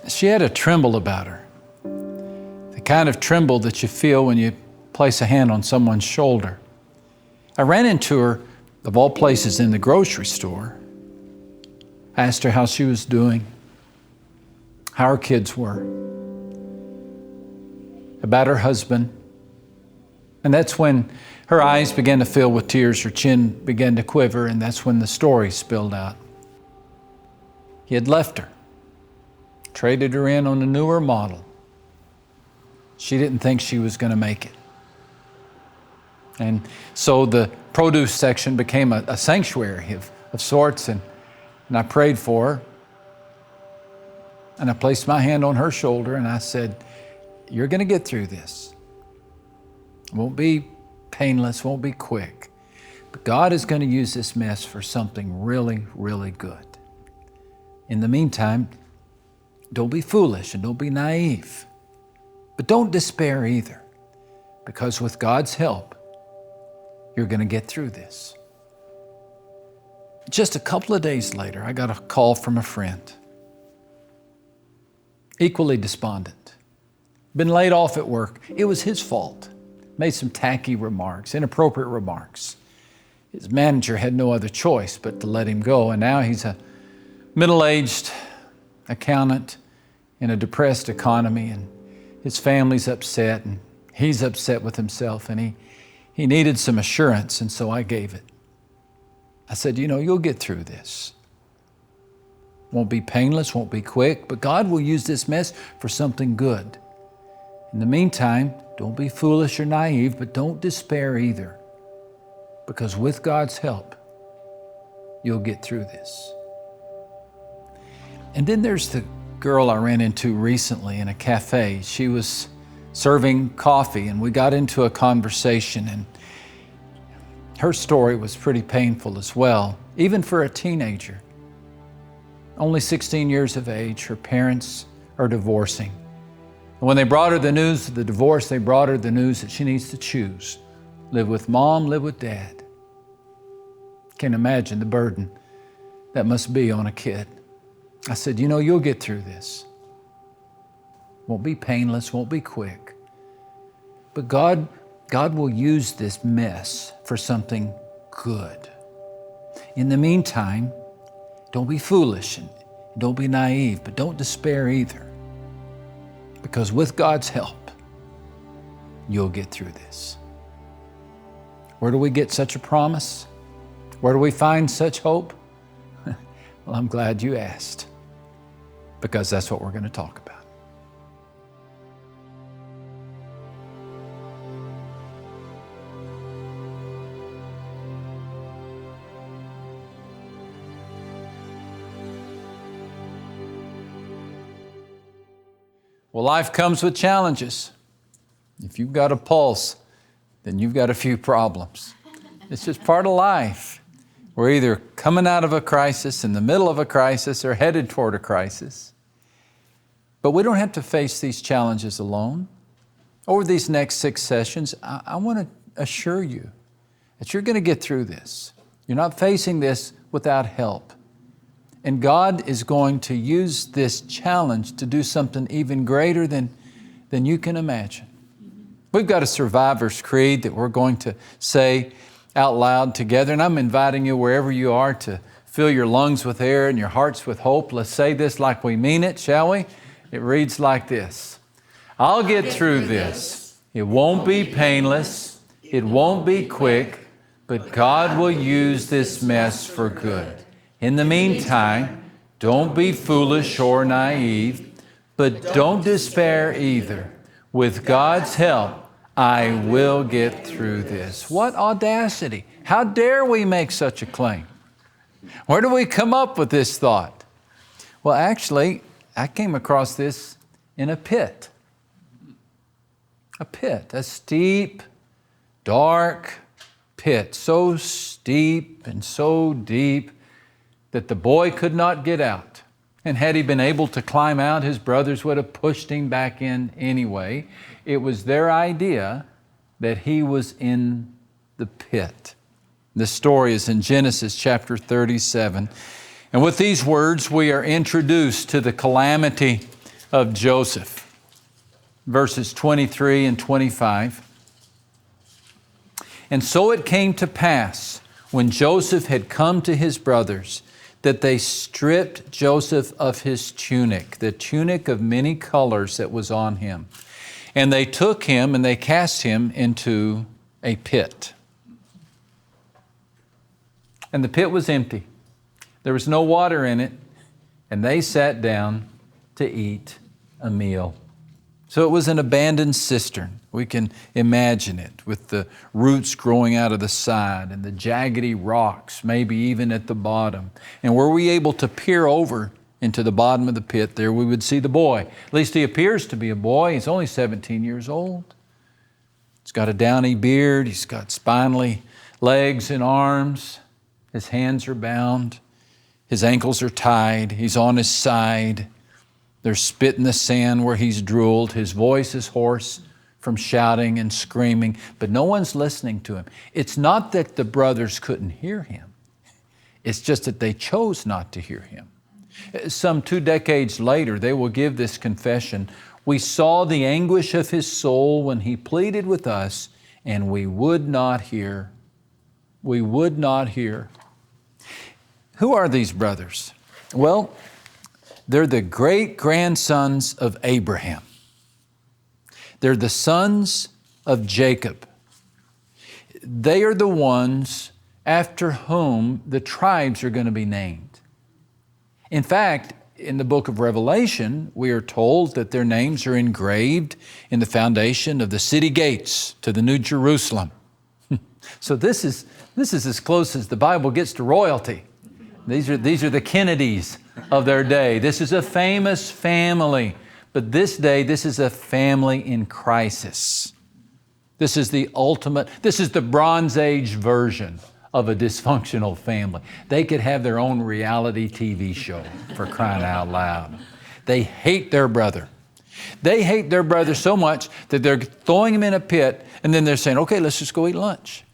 She had a tremble about her, the kind of tremble that you feel when you place a hand on someone's shoulder. I ran into her, of all places, in the grocery store. I asked her how she was doing, how her kids were, about her husband. And that's when her eyes began to fill with tears, her chin began to quiver, and that's when the story spilled out. He had left her, traded her in on a newer model. She didn't think she was going to make it. And so the produce section became a sanctuary of sorts, and I prayed for her. And I placed my hand on her shoulder and I said, "You're going to get through this. It won't be painless, won't be quick. But God is going to use this mess for something really, really good. In the meantime, don't be foolish and don't be naive. But don't despair either, because with God's help, you're going to get through this." Just a couple of days later, I got a call from a friend, equally despondent. Been laid off at work. It was his fault. Made some tacky remarks, inappropriate remarks. His manager had no other choice but to let him go, and now he's a middle-aged accountant in a depressed economy, and his family's upset, and he's upset with himself, and he needed some assurance, and so I gave it. I said, you'll get through this. Won't be painless, won't be quick, but God will use this mess for something good. In the meantime, don't be foolish or naive, but don't despair either, because with God's help, you'll get through this. And then there's the girl I ran into recently in a cafe. She was serving coffee, and we got into a conversation, and her story was pretty painful as well, even for a teenager. Only 16 years of age, her parents are divorcing. And when they brought her the news of the divorce, they brought her the news that she needs to choose. Live with mom, live with dad. Can't imagine the burden that must be on a kid. I said, you'll get through this. Won't be painless, won't be quick. But God will use this mess for something good. In the meantime, don't be foolish and don't be naive, but don't despair either. Because with God's help, you'll get through this. Where do we get such a promise? Where do we find such hope? Well, I'm glad you asked, because that's what we're going to talk about. Well, life comes with challenges. If you've got a pulse, then you've got a few problems. It's just part of life. We're either coming out of a crisis, in the middle of a crisis, or headed toward a crisis. But we don't have to face these challenges alone. Over these next 6 sessions, I want to assure you that you're going to get through this. You're not facing this without help. And God is going to use this challenge to do something even greater than you can imagine. We've got a survivor's creed that we're going to say out loud together. And I'm inviting you wherever you are to fill your lungs with air and your hearts with hope. Let's say this like we mean it, shall we? It reads like this. I'll get through this. It won't be painless. It won't be quick, but God will use this mess for good. In the meantime, don't be foolish or naive, but don't despair either. With God's help, I will get through this. What audacity! How dare we make such a claim? Where do we come up with this thought? Well, actually, I came across this in a pit. A pit, a steep, dark pit, so steep and so deep that the boy could not get out. And had he been able to climb out, his brothers would have pushed him back in anyway. It was their idea that he was in the pit. The story is in Genesis chapter 37. And with these words, we are introduced to the calamity of Joseph. Verses 23 and 25. And so it came to pass, when Joseph had come to his brothers, that they stripped Joseph of his tunic, the tunic of many colors that was on him. And they took him and they cast him into a pit. And the pit was empty. There was no water in it. And they sat down to eat a meal. So it was an abandoned cistern. We can imagine it with the roots growing out of the side and the jaggedy rocks, maybe even at the bottom. And were we able to peer over into the bottom of the pit, there we would see the boy. At least he appears to be a boy. He's only 17 years old. He's got a downy beard. He's got spindly legs and arms. His hands are bound. His ankles are tied. He's on his side. There's spit in the sand where he's drooled. His voice is hoarse from shouting and screaming, but no one's listening to him. It's not that the brothers couldn't hear him. It's just that they chose not to hear him. Some 2 decades later, they will give this confession. We saw the anguish of his soul when he pleaded with us, and we would not hear. We would not hear. Who are these brothers? Well, they're the great-grandsons of Abraham. They're the sons of Jacob. They are the ones after whom the tribes are going to be named. In fact, in the book of Revelation, we are told that their names are engraved in the foundation of the city gates to the New Jerusalem. So this is as close as the Bible gets to royalty. These are the Kennedys of their day. This is a famous family. But this day, this is a family in crisis. This is the ultimate, this is the Bronze Age version of a dysfunctional family. They could have their own reality TV show, for crying out loud. They hate their brother. They hate their brother so much that they're throwing him in a pit, and then they're saying, okay, let's just go eat lunch.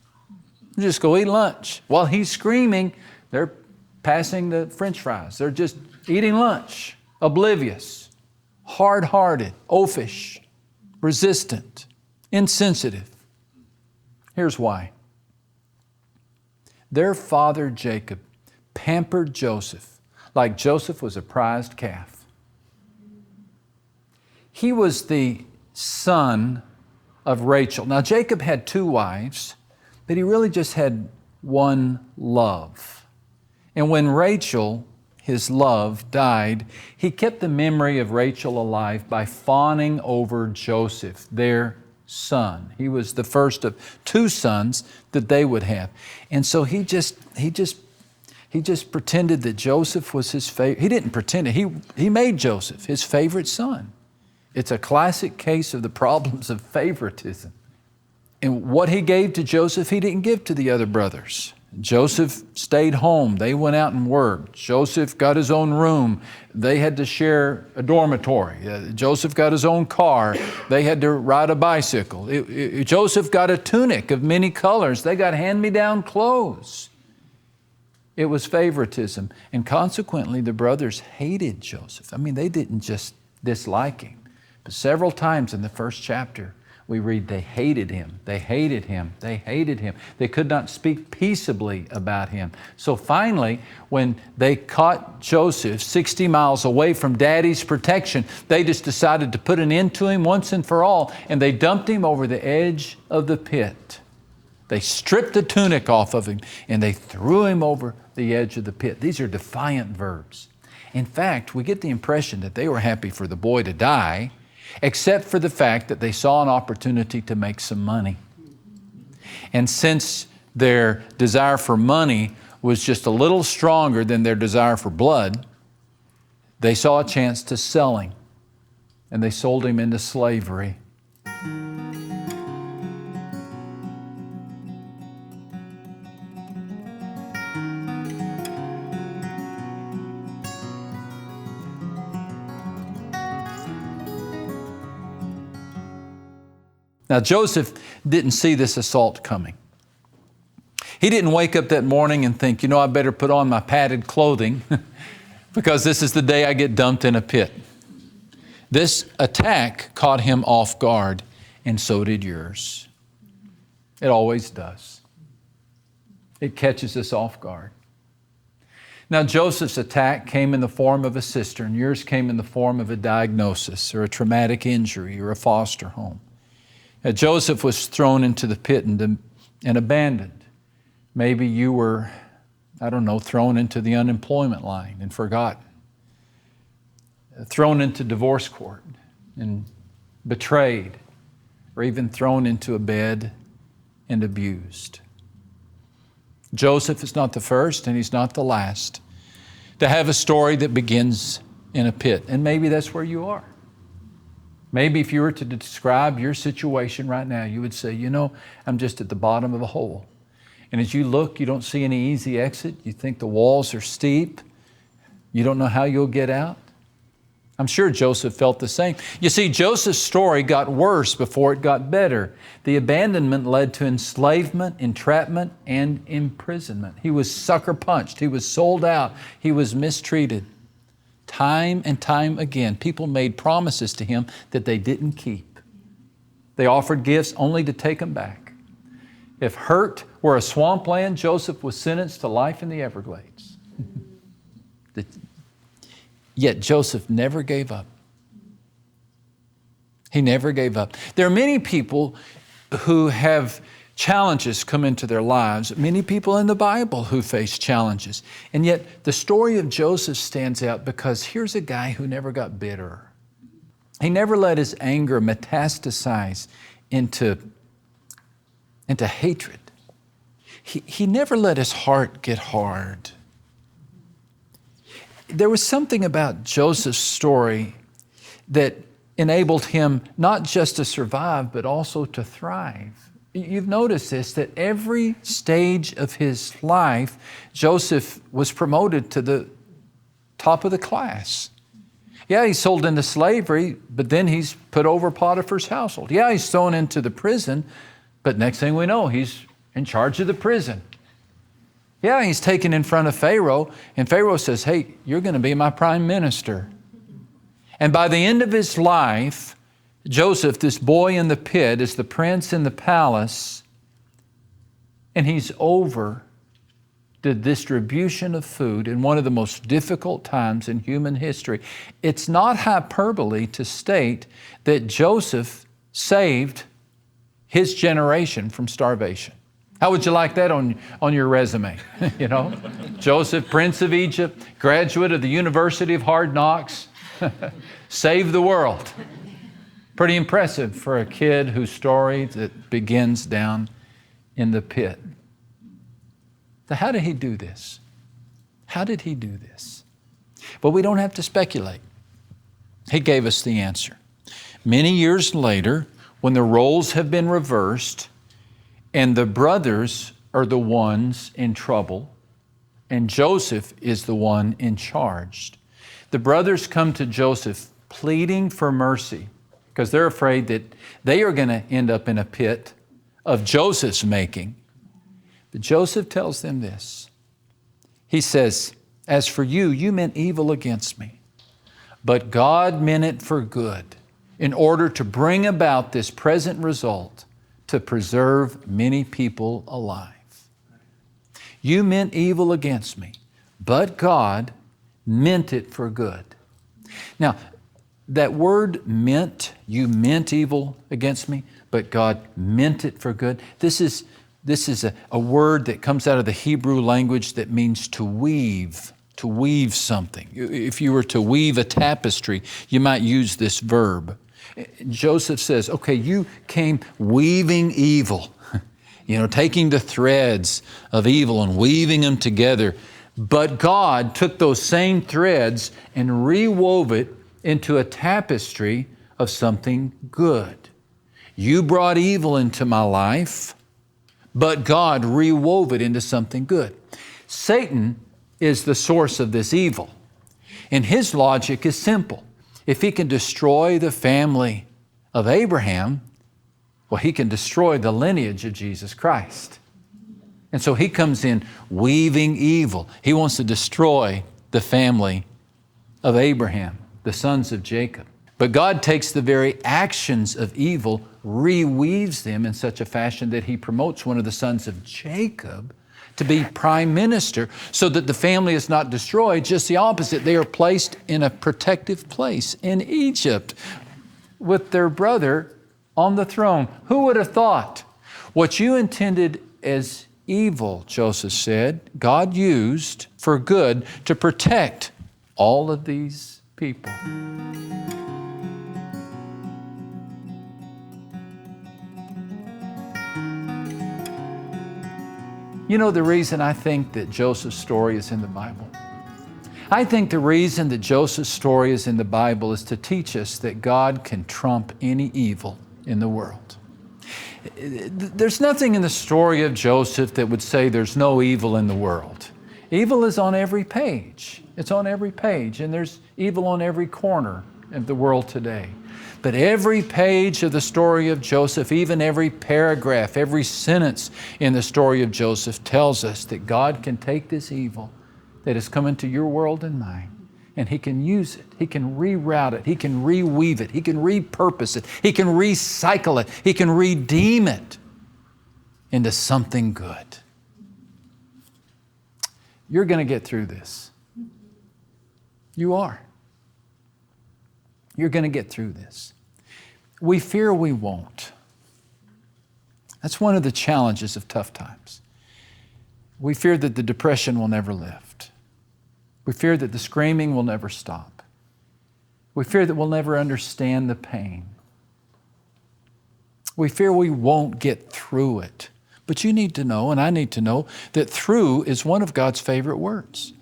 Just go eat lunch. While he's screaming, they're passing the French fries. They're just eating lunch, oblivious. Hard-hearted, oafish, resistant, insensitive. Here's why. Their father Jacob pampered Joseph like Joseph was a prized calf. He was the son of Rachel. Now Jacob had 2 wives, but he really just had one love. And when Rachel, his love, died, he kept the memory of Rachel alive by fawning over Joseph, their son. He was the first of 2 sons that they would have. And so he just pretended that Joseph was his favorite. He didn't pretend it. He made Joseph his favorite son. It's a classic case of the problems of favoritism. And what he gave to Joseph, he didn't give to the other brothers. Joseph stayed home. They went out and worked. Joseph got his own room. They had to share a dormitory. Joseph got his own car. They had to ride a bicycle. Joseph got a tunic of many colors. They got hand-me-down clothes. It was favoritism. And consequently, the brothers hated Joseph. I mean, they didn't just dislike him. But several times in the first chapter, we read they hated him, they hated him, they hated him. They could not speak peaceably about him. So finally, when they caught Joseph 60 miles away from Daddy's protection, they just decided to put an end to him once and for all, and they dumped him over the edge of the pit. They stripped the tunic off of him, and they threw him over the edge of the pit. These are defiant verbs. In fact, we get the impression that they were happy for the boy to die, except for the fact that they saw an opportunity to make some money. And since their desire for money was just a little stronger than their desire for blood, they saw a chance to sell him, and they sold him into slavery. Now, Joseph didn't see this assault coming. He didn't wake up that morning and think, I better put on my padded clothing because this is the day I get dumped in a pit. This attack caught him off guard, and so did yours. It always does. It catches us off guard. Now, Joseph's attack came in the form of a cistern. Yours came in the form of a diagnosis or a traumatic injury or a foster home. Joseph was thrown into the pit and abandoned. Maybe you were, thrown into the unemployment line and forgotten. Thrown into divorce court and betrayed, or even thrown into a bed and abused. Joseph is not the first and he's not the last to have a story that begins in a pit. And maybe that's where you are. Maybe if you were to describe your situation right now, you would say, I'm just at the bottom of a hole. And as you look, you don't see any easy exit. You think the walls are steep. You don't know how you'll get out. I'm sure Joseph felt the same. You see, Joseph's story got worse before it got better. The abandonment led to enslavement, entrapment, and imprisonment. He was sucker punched. He was sold out. He was mistreated. Time and time again, people made promises to him that they didn't keep. They offered gifts only to take them back. If hurt were a swampland, Joseph was sentenced to life in the Everglades. Yet Joseph never gave up. He never gave up. There are many people who have challenges come into their lives, many people in the Bible who face challenges. And yet the story of Joseph stands out because here's a guy who never got bitter. He never let his anger metastasize into hatred. He never let his heart get hard. There was something about Joseph's story that enabled him not just to survive, but also to thrive. You've noticed this, that every stage of his life, Joseph was promoted to the top of the class. Yeah, he's sold into slavery, but then he's put over Potiphar's household. Yeah, he's thrown into the prison, but next thing we know, he's in charge of the prison. Yeah, he's taken in front of Pharaoh, and Pharaoh says, hey, you're going to be my prime minister. And by the end of his life, Joseph, this boy in the pit, is the prince in the palace, and he's over the distribution of food in one of the most difficult times in human history. It's not hyperbole to state that Joseph saved his generation from starvation. How would you like that on your resume? Joseph, Prince of Egypt, graduate of the University of Hard Knocks, saved the world. Pretty impressive for a kid whose story that begins down in the pit. So how did he do this? How did he do this? Well, we don't have to speculate. He gave us the answer. Many years later, when the roles have been reversed, and the brothers are the ones in trouble, and Joseph is the one in charge. The brothers come to Joseph pleading for mercy because they're afraid that they are going to end up in a pit of Joseph's making. But Joseph tells them this. He says, as for you, you meant evil against me, but God meant it for good in order to bring about this present result, to preserve many people alive. You meant evil against me, but God meant it for good. Now, that word meant, you meant evil against me, but God meant it for good. This is a word that comes out of the Hebrew language that means to weave something. If you were to weave a tapestry, you might use this verb. Joseph says, okay, you came weaving evil, taking the threads of evil and weaving them together. But God took those same threads and rewove it into a tapestry of something good. You brought evil into my life, but God rewove it into something good. Satan is the source of this evil, and his logic is simple. If he can destroy the family of Abraham, well, he can destroy the lineage of Jesus Christ. And so he comes in weaving evil. He wants to destroy the family of Abraham, the sons of Jacob. But God takes the very actions of evil, reweaves them in such a fashion that He promotes one of the sons of Jacob to be prime minister, so that the family is not destroyed. Just the opposite. They are placed in a protective place in Egypt with their brother on the throne. Who would have thought? What you intended as evil, Joseph said, God used for good to protect all of these people. You know the reason I think that Joseph's story is in the Bible? I think the reason that Joseph's story is in the Bible is to teach us that God can trump any evil in the world. There's nothing in the story of Joseph that would say there's no evil in the world. Evil is on every page. It's on every page, and there's evil on every corner of the world today. But every page of the story of Joseph, even every paragraph, every sentence in the story of Joseph tells us that God can take this evil that has come into your world and mine, and He can use it. He can reroute it. He can reweave it. He can repurpose it. He can recycle it. He can redeem it into something good. You're going to get through this. You are. You're going to get through this. We fear we won't. That's one of the challenges of tough times. We fear that the depression will never lift. We fear that the screaming will never stop. We fear that we'll never understand the pain. We fear we won't get through it. But you need to know, and I need to know, that through is one of God's favorite words.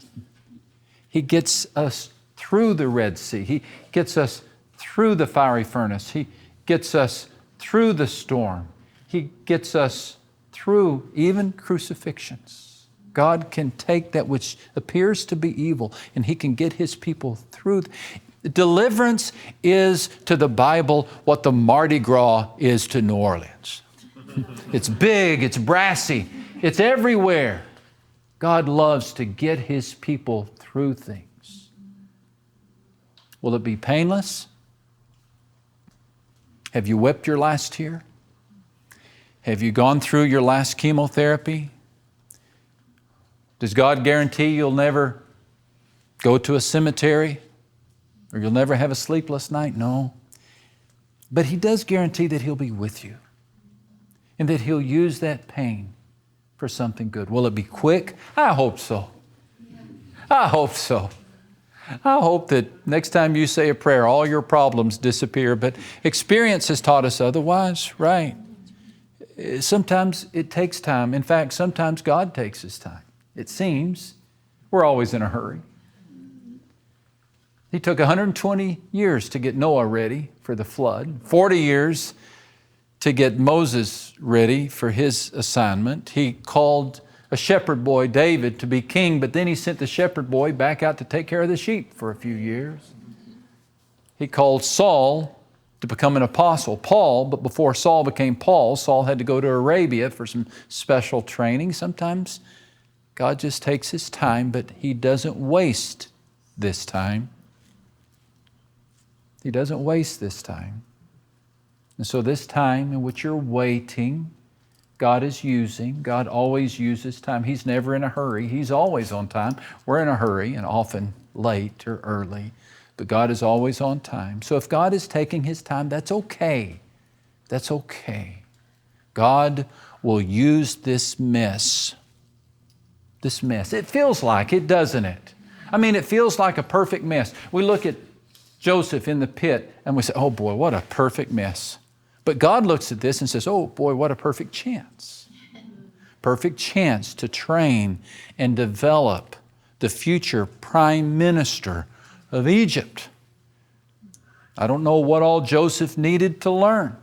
He gets us through the Red Sea. He gets us through the fiery furnace. He gets us through the storm. He gets us through even crucifixions. God can take that which appears to be evil, and He can get His people through. Deliverance is to the Bible what the Mardi Gras is to New Orleans. It's big, it's brassy, it's everywhere. God loves to get His people through things. Will it be painless? Have you wept your last tear? Have you gone through your last chemotherapy? Does God guarantee you'll never go to a cemetery or you'll never have a sleepless night? No. But He does guarantee that He'll be with you and that He'll use that pain for something good. Will it be quick? I hope so. I hope so. I hope that next time you say a prayer, all your problems disappear, but experience has taught us otherwise, right? Sometimes it takes time. In fact, sometimes God takes His time. It seems we're always in a hurry. He took 120 years to get Noah ready for the flood, 40 years to get Moses ready for his assignment. He called a shepherd boy, David, to be king, but then He sent the shepherd boy back out to take care of the sheep for a few years. He called Saul to become an apostle, Paul, but before Saul became Paul, Saul had to go to Arabia for some special training. Sometimes God just takes His time, but He doesn't waste this time. He doesn't waste this time. And so this time in which you're waiting, God is using. God always uses time. He's never in a hurry. He's always on time. We're in a hurry and often late or early, but God is always on time. So if God is taking His time, that's okay. That's okay. God will use this mess. This mess. It feels like it, doesn't it? I mean, it feels like a perfect mess. We look at Joseph in the pit and we say, oh boy, what a perfect mess. But God looks at this and says, oh boy, what a perfect chance. Perfect chance to train and develop the future prime minister of Egypt. I don't know what all Joseph needed to learn,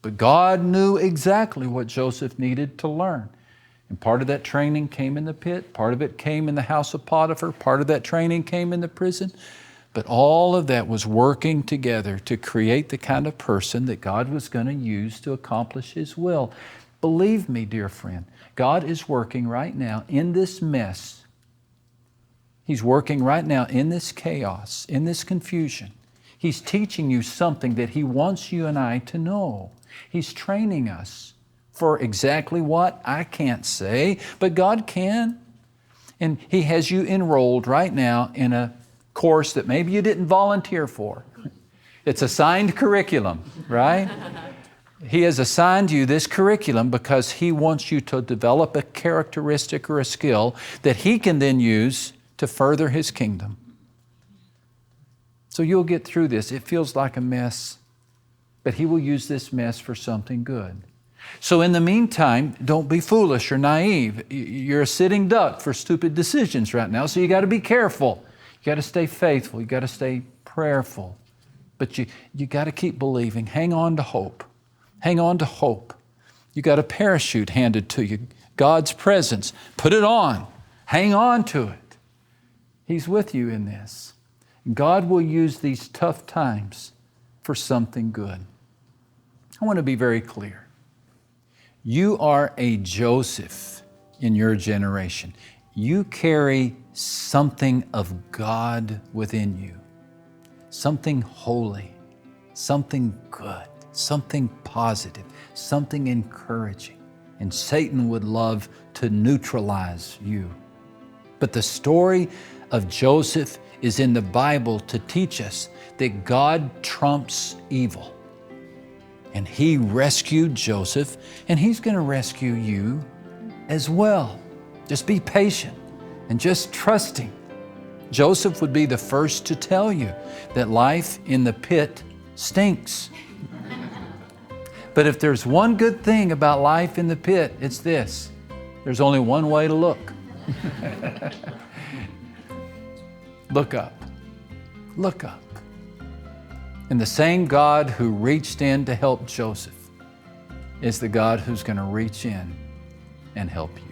but God knew exactly what Joseph needed to learn. And part of that training came in the pit, part of it came in the house of Potiphar, part of that training came in the prison. But all of that was working together to create the kind of person that God was going to use to accomplish His will. Believe me, dear friend, God is working right now in this mess. He's working right now in this chaos, in this confusion. He's teaching you something that He wants you and I to know. He's training us for exactly what? I can't say, but God can. And He has you enrolled right now in a course that maybe you didn't volunteer for. It's assigned curriculum, right? He has assigned you this curriculum because He wants you to develop a characteristic or a skill that He can then use to further His kingdom. So you'll get through this. It feels like a mess, but He will use this mess for something good. So in the meantime, don't be foolish or naive. You're a sitting duck for stupid decisions right now, so you got to be careful. You got to stay faithful. You got to stay prayerful. But you got to keep believing. Hang on to hope. Hang on to hope. You got a parachute handed to you. God's presence. Put it on. Hang on to it. He's with you in this. God will use these tough times for something good. I want to be very clear. You are a Joseph in your generation. You carry something of God within you. Something holy, something good, something positive, something encouraging. And Satan would love to neutralize you. But the story of Joseph is in the Bible to teach us that God trumps evil. And He rescued Joseph, and He's going to rescue you as well. Just be patient and just trust Him. Joseph would be the first to tell you that life in the pit stinks. But if there's one good thing about life in the pit, it's this: there's only one way to look. Look up. Look up. And the same God who reached in to help Joseph is the God who's going to reach in and help you.